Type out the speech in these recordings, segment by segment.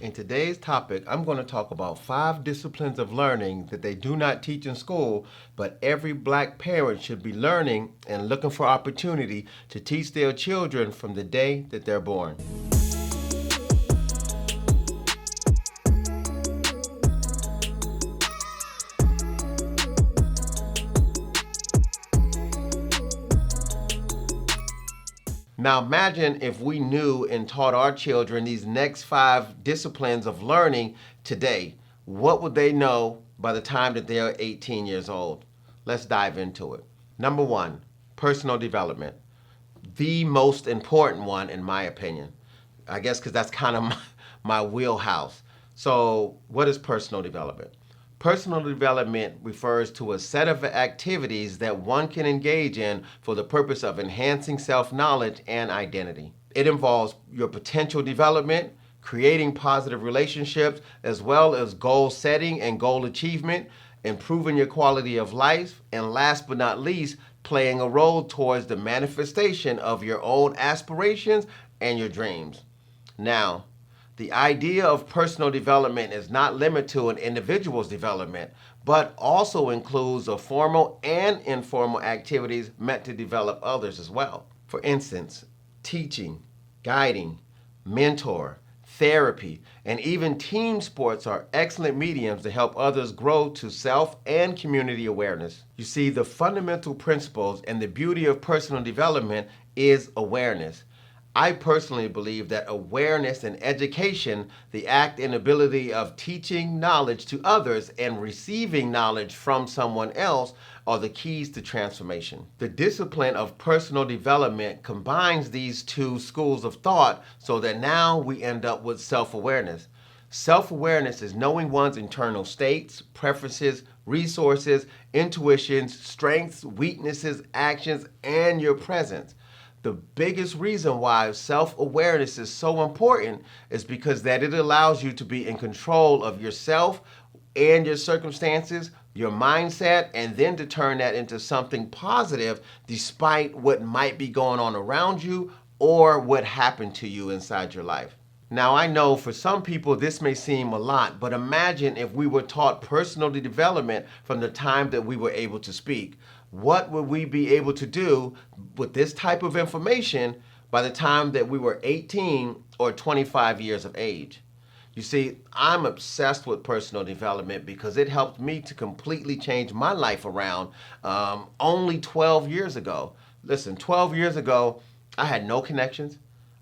In today's topic, I'm going to talk about 5 disciplines of learning that they do not teach in school, but every black parent should be learning and looking for opportunity to teach their children from the day that they're born. Now imagine if we knew and taught our children these next 5 disciplines of learning today. What would they know by the time that they're 18 years old? Let's dive into it. Number 1, personal development. The most important one in my opinion. I guess because that's kind of my wheelhouse. So what is personal development? Personal development refers to a set of activities that one can engage in for the purpose of enhancing self-knowledge and identity. It involves your potential development, creating positive relationships, as well as goal setting and goal achievement, improving your quality of life, and last but not least, playing a role towards the manifestation of your own aspirations and your dreams. Now, the idea of personal development is not limited to an individual's development, but also includes the formal and informal activities meant to develop others as well. For instance, teaching, guiding, mentor, therapy, and even team sports are excellent mediums to help others grow to self and community awareness. You see, the fundamental principles and the beauty of personal development is awareness. I personally believe that awareness and education, the act and ability of teaching knowledge to others and receiving knowledge from someone else, are the keys to transformation. The discipline of personal development combines these two schools of thought so that now we end up with self-awareness. Self-awareness is knowing one's internal states, preferences, resources, intuitions, strengths, weaknesses, actions, and your presence. The biggest reason why self-awareness is so important is because that it allows you to be in control of yourself and your circumstances, your mindset, and then to turn that into something positive despite what might be going on around you or what happened to you inside your life. Now, I know for some people this may seem a lot, but imagine if we were taught personal development from the time that we were able to speak. What would we be able to do with this type of information by the time that we were 18 or 25 years of age? You see, I'm obsessed with personal development because it helped me to completely change my life around only 12 years ago. Listen, 12 years ago, I had no connections.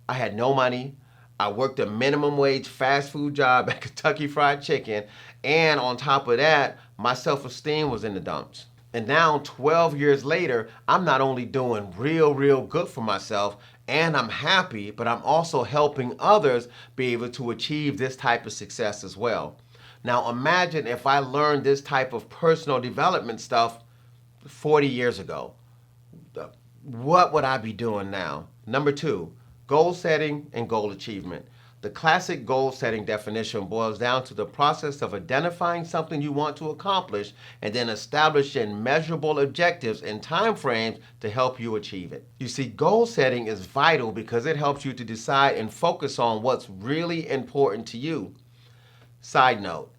I had no money. I worked a minimum wage fast food job at Kentucky Fried Chicken. And on top of that, my self-esteem was in the dumps. And now, 12 years later, I'm not only doing real good for myself and I'm happy, but I'm also helping others be able to achieve this type of success as well. Now, imagine if I learned this type of personal development stuff 40 years ago. What would I be doing now? Number 2, goal setting and goal achievement. The classic goal setting definition boils down to the process of identifying something you want to accomplish and then establishing measurable objectives and time frames to help you achieve it. You see, goal setting is vital because it helps you to decide and focus on what's really important to you. Side note,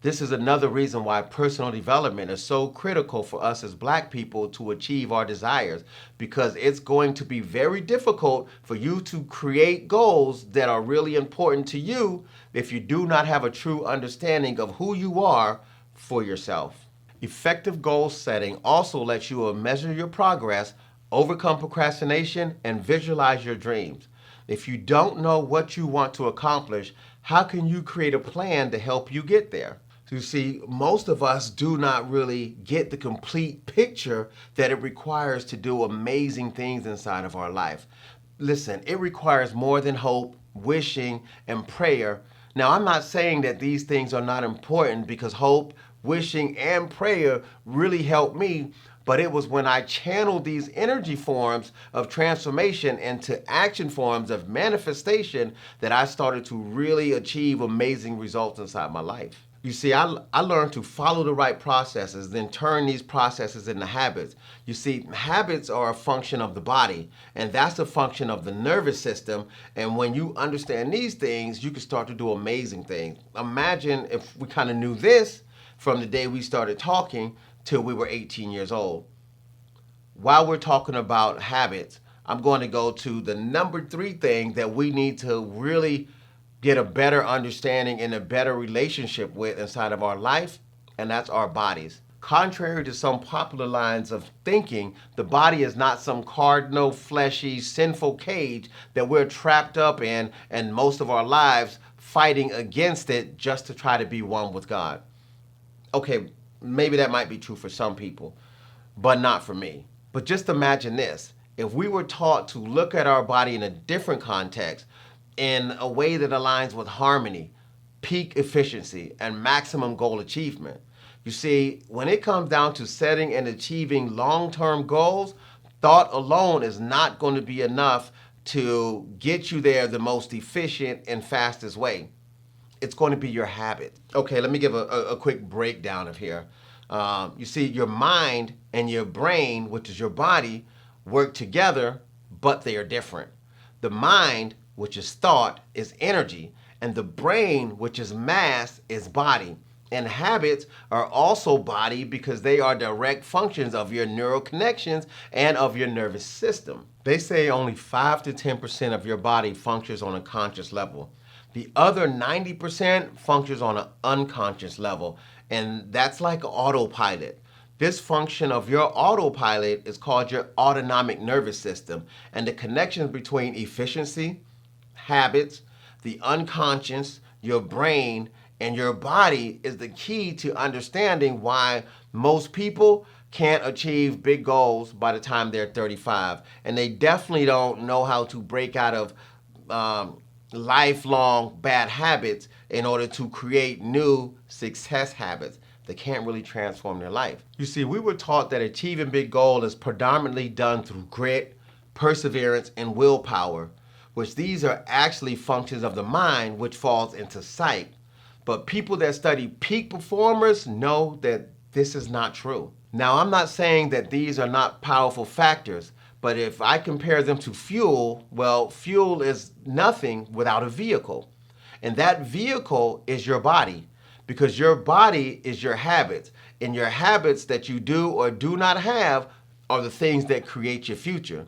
this is another reason why personal development is so critical for us as black people to achieve our desires, because it's going to be very difficult for you to create goals that are really important to you if you do not have a true understanding of who you are for yourself. Effective goal setting also lets you measure your progress, overcome procrastination, and visualize your dreams. If you don't know what you want to accomplish, how can you create a plan to help you get there? You see, most of us do not really get the complete picture that it requires to do amazing things inside of our life. Listen, it requires more than hope, wishing, and prayer. Now, I'm not saying that these things are not important because hope, wishing, and prayer really help me, But it was when I channeled these energy forms of transformation into action forms of manifestation that I started to really achieve amazing results inside my life. You see, I learned to follow the right processes, then turn these processes into habits. You see, habits are a function of the body, and that's a function of the nervous system. And when you understand these things, you can start to do amazing things. Imagine if we kind of knew this from the day we started talking till we were 18 years old. While we're talking about habits, I'm going to go to the number 3 thing that we need to really get a better understanding and a better relationship with inside of our life, and that's our bodies. Contrary to some popular lines of thinking, the body is not some cardinal, fleshy, sinful cage that we're trapped up in and most of our lives fighting against it just to try to be one with God. Okay, maybe that might be true for some people, but not for me. But just imagine this. If we were taught to look at our body in a different context, in a way that aligns with harmony, peak efficiency, and maximum goal achievement. You see, when it comes down to setting and achieving long-term goals, thought alone is not going to be enough to get you there the most efficient and fastest way. It's going to be your habit. Okay, let me give a quick breakdown of here. You see, your mind and your brain, which is your body, work together, but they are different. The mind, which is thought, is energy, and the brain, which is mass, is body. And habits are also body because they are direct functions of your neural connections and of your nervous system. They say only 5 to 10% of your body functions on a conscious level. The other 90% functions on an unconscious level, and that's like autopilot. This function of your autopilot is called your autonomic nervous system, and the connections between efficiency, habits, the unconscious, your brain, and your body is the key to understanding why most people can't achieve big goals by the time they're 35. And they definitely don't know how to break out of lifelong bad habits in order to create new success habits that can't really transform their life. You see, we were taught that achieving big goals is predominantly done through grit, perseverance, and willpower, which these are actually functions of the mind, which falls into sight. But people that study peak performers know that this is not true. Now, I'm not saying that these are not powerful factors, but if I compare them to fuel, well, fuel is nothing without a vehicle. And that vehicle is your body, because your body is your habits. And your habits that you do or do not have are the things that create your future.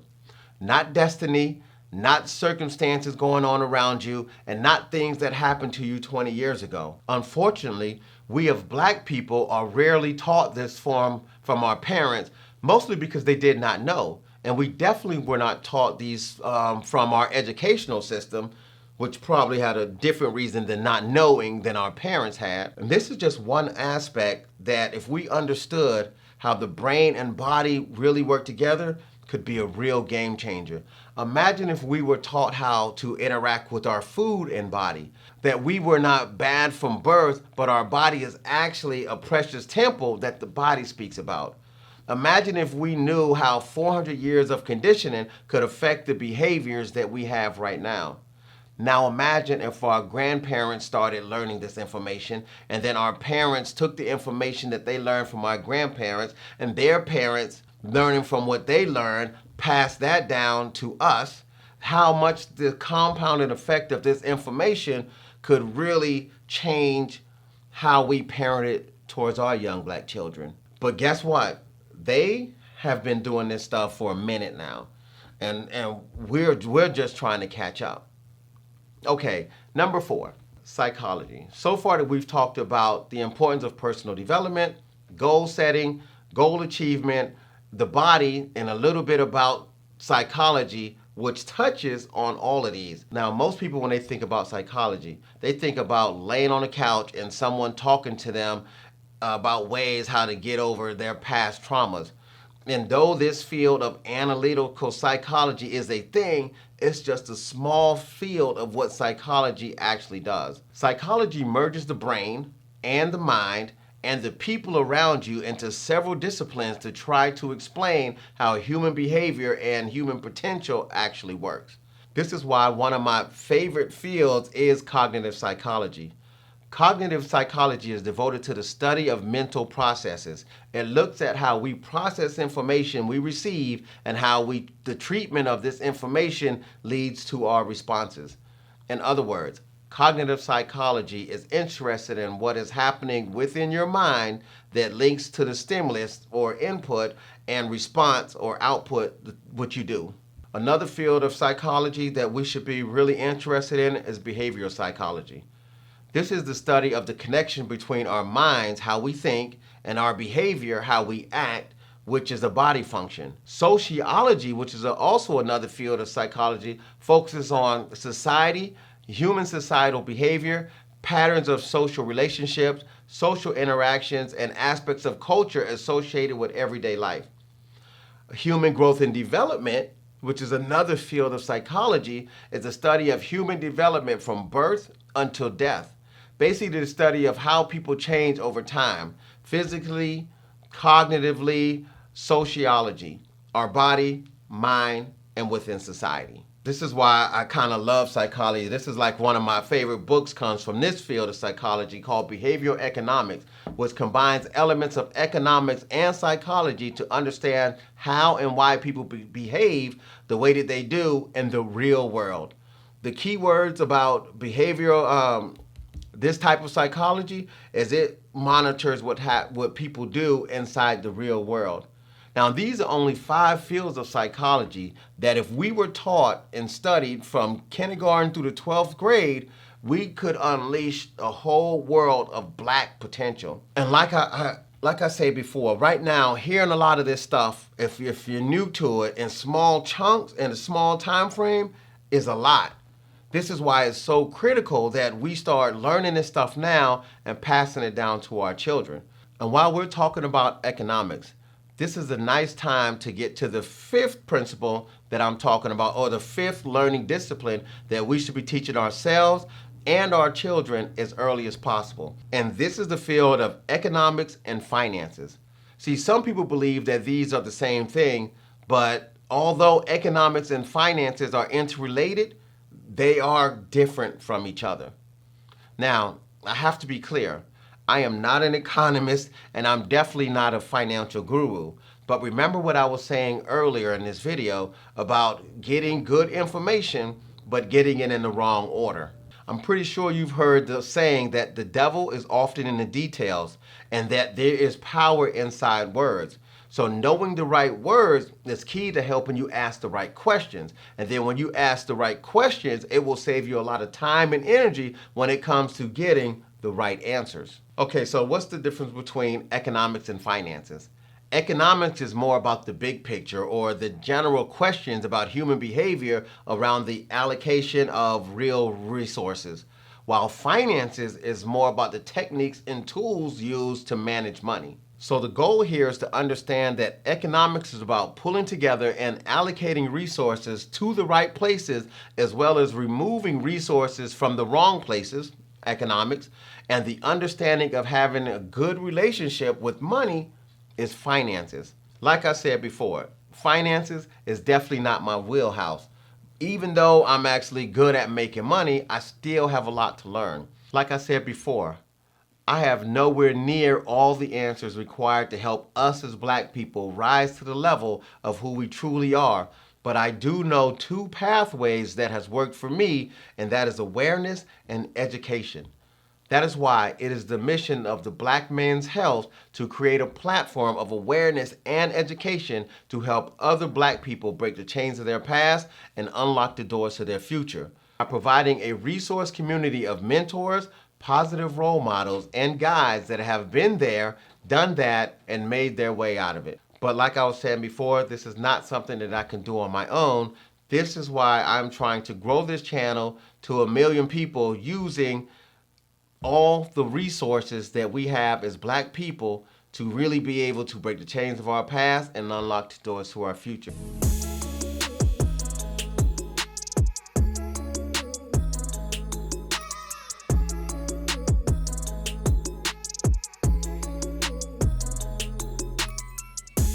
Not destiny, not circumstances going on around you, and not things that happened to you 20 years ago. Unfortunately, we as black people are rarely taught this from our parents, mostly because they did not know. And we definitely were not taught these from our educational system, which probably had a different reason than not knowing than our parents had. And this is just one aspect that if we understood how the brain and body really work together, could be a real game changer. Imagine if we were taught how to interact with our food and body, that we were not bad from birth, but our body is actually a precious temple that the body speaks about. Imagine if we knew how 400 years of conditioning could affect the behaviors that we have right now. Now imagine if our grandparents started learning this information, and then our parents took the information that they learned from our grandparents, and their parents learning from what they learned, pass that down to us, how much the compounding effect of this information could really change how we parented towards our young black children. But guess what? They have been doing this stuff for a minute now, and we're just trying to catch up. Okay, number 4, psychology. So far that we've talked about the importance of personal development, goal setting, goal achievement, the body, and a little bit about psychology, which touches on all of these. Now, most people, when they think about psychology, they think about laying on a couch and someone talking to them about ways how to get over their past traumas. And though this field of analytical psychology is a thing, it's just a small field of what psychology actually does. Psychology merges the brain and the mind and the people around you into several disciplines to try to explain how human behavior and human potential actually works. This is why one of my favorite fields is cognitive psychology. Cognitive psychology is devoted to the study of mental processes. It looks at how we process information we receive and how the treatment of this information leads to our responses. In other words, cognitive psychology is interested in what is happening within your mind that links to the stimulus or input and response or output, what you do. Another field of psychology that we should be really interested in is behavioral psychology. This is the study of the connection between our minds, how we think, and our behavior, how we act, which is a body function. Sociology, which is also another field of psychology, focuses on society, human societal behavior, patterns of social relationships, social interactions, and aspects of culture associated with everyday life. Human growth and development, which is another field of psychology, is the study of human development from birth until death. Basically, the study of how people change over time, physically, cognitively, sociology, our body, mind, and within society. This is why I kind of love psychology. This is like one of my favorite books comes from this field of psychology called Behavioral Economics, which combines elements of economics and psychology to understand how and why people behave the way that they do in the real world. The key words about behavioral this type of psychology is it monitors what people do inside the real world. Now, these are only 5 fields of psychology that if we were taught and studied from kindergarten through the 12th grade, we could unleash a whole world of black potential. And like I say before, right now, hearing a lot of this stuff, if you're new to it, in small chunks, in a small time frame, is a lot. This is why it's so critical that we start learning this stuff now and passing it down to our children. And while we're talking about economics, this is a nice time to get to the 5th principle that I'm talking about, or the 5th learning discipline that we should be teaching ourselves and our children as early as possible. And this is the field of economics and finances. See, some people believe that these are the same thing, but although economics and finances are interrelated, they are different from each other. Now, I have to be clear. I am not an economist and I'm definitely not a financial guru. But remember what I was saying earlier in this video about getting good information, but getting it in the wrong order. I'm pretty sure you've heard the saying that the devil is often in the details and that there is power inside words. So knowing the right words is key to helping you ask the right questions. And then when you ask the right questions, it will save you a lot of time and energy when it comes to getting the right answers. Okay, so what's the difference between economics and finances? Economics is more about the big picture or the general questions about human behavior around the allocation of real resources, while finances is more about the techniques and tools used to manage money. So the goal here is to understand that economics is about pulling together and allocating resources to the right places, as well as removing resources from the wrong places, economics, and the understanding of having a good relationship with money is finances. Like I said before, finances is definitely not my wheelhouse. Even though I'm actually good at making money, I still have a lot to learn. Like I said before, I have nowhere near all the answers required to help us as black people rise to the level of who we truly are. But I do know 2 pathways that has worked for me, and that is awareness and education. That is why it is the mission of the Black Men's Health to create a platform of awareness and education to help other black people break the chains of their past and unlock the doors to their future. By providing a resource community of mentors, positive role models, and guides that have been there, done that, and made their way out of it. But like I was saying before, this is not something that I can do on my own. This is why I'm trying to grow this channel to 1 million people using all the resources that we have as black people to really be able to break the chains of our past and unlock the doors to our future.